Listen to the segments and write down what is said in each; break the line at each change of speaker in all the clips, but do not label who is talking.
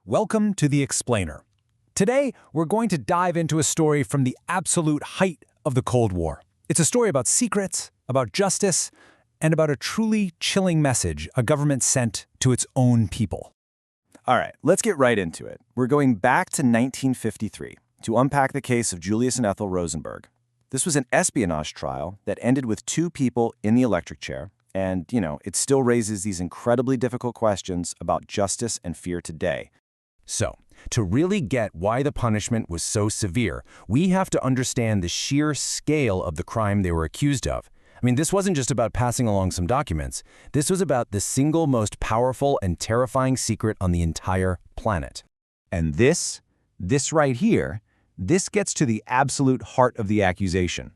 Welcome to The Explainer. Today, we're going to dive into a story from the absolute height of the Cold War. It's a story about secrets, about justice, and about a truly chilling message a government sent to its own people.
All right, let's get right into it. We're going back to 1953 to unpack the case of Julius and Ethel Rosenberg. This was an espionage trial that ended with two people in the electric chair, and, it still raises these incredibly difficult questions about justice and fear today.
So, to really get why the punishment was so severe, we have to understand the sheer scale of the crime they were accused of. I mean, this wasn't just about passing along some documents. This was about the single most powerful and terrifying secret on the entire planet.
And this right here, this gets to the absolute heart of the accusation.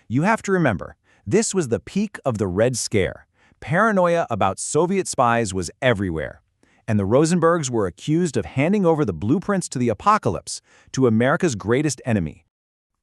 You have to remember, this was the peak of the Red Scare. Paranoia about Soviet spies was everywhere. And the Rosenbergs were accused of handing over the blueprints to the apocalypse, to America's greatest enemy.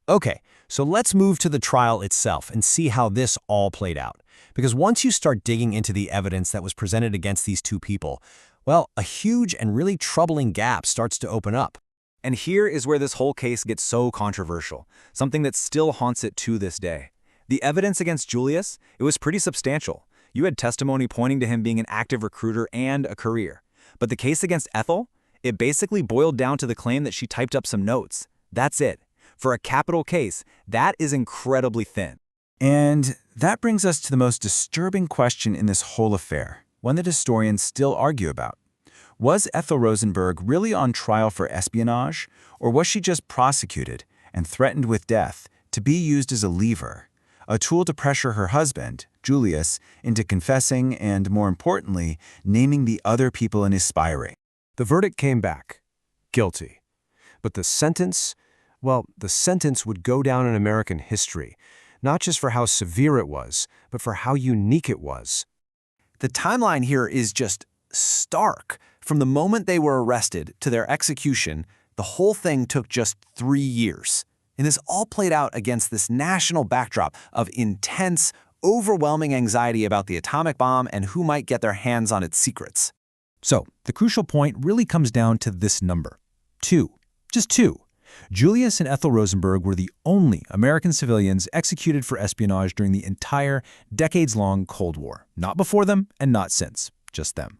Okay, so let's move to the trial itself and see how this all played out. Because once you start digging into the evidence that was presented against these two people, well, a huge and really troubling gap starts to open up.
And here is where this whole case gets so controversial, something that still haunts it to this day. The evidence against Julius, it was pretty substantial. You had testimony pointing to him being an active recruiter and a career. But the case against Ethel, it basically boiled down to the claim that she typed up some notes. That's it. For a capital case, that is incredibly thin.
And that brings us to the most disturbing question in this whole affair, one that historians still argue about. Was Ethel Rosenberg really on trial for espionage, or was she just prosecuted and threatened with death to be used as a lever, a tool to pressure her husband, Julius, into confessing and, more importantly, naming the other people in his spying?
The verdict came back. Guilty. But the sentence, well, the sentence would go down in American history, not just for how severe it was, but for how unique it was.
The timeline here is just stark. From the moment they were arrested to their execution, the whole thing took just 3 years. And this all played out against this national backdrop of intense, overwhelming anxiety about the atomic bomb and who might get their hands on its secrets.
So, the crucial point really comes down to this number. 2. Just 2. Julius and Ethel Rosenberg were the only American civilians executed for espionage during the entire decades-long Cold War. Not before them and not since. Just them.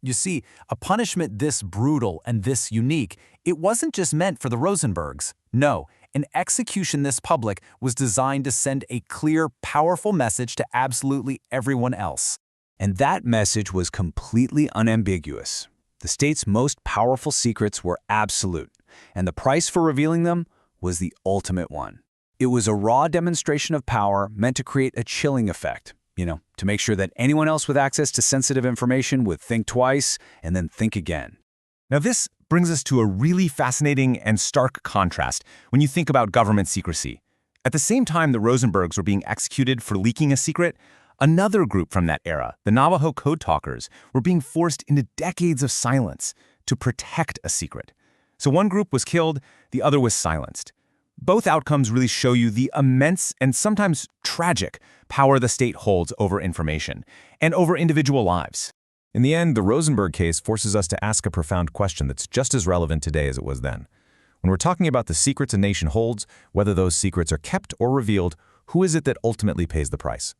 You see, a punishment this brutal and this unique, it wasn't just meant for the Rosenbergs. No, an execution this public was designed to send a clear, powerful message to absolutely everyone else.
And that message was completely unambiguous. The state's most powerful secrets were absolute, and the price for revealing them was the ultimate one. It was a raw demonstration of power meant to create a chilling effect, to make sure that anyone else with access to sensitive information would think twice and then think again.
Now this brings us to a really fascinating and stark contrast when you think about government secrecy. At the same time the Rosenbergs were being executed for leaking a secret, another group from that era, the Navajo Code Talkers, were being forced into decades of silence to protect a secret. So one group was killed, the other was silenced. Both outcomes really show you the immense and sometimes tragic power the state holds over information and over individual lives.
In the end, the Rosenberg case forces us to ask a profound question that's just as relevant today as it was then. When we're talking about the secrets a nation holds, whether those secrets are kept or revealed, who is it that ultimately pays the price?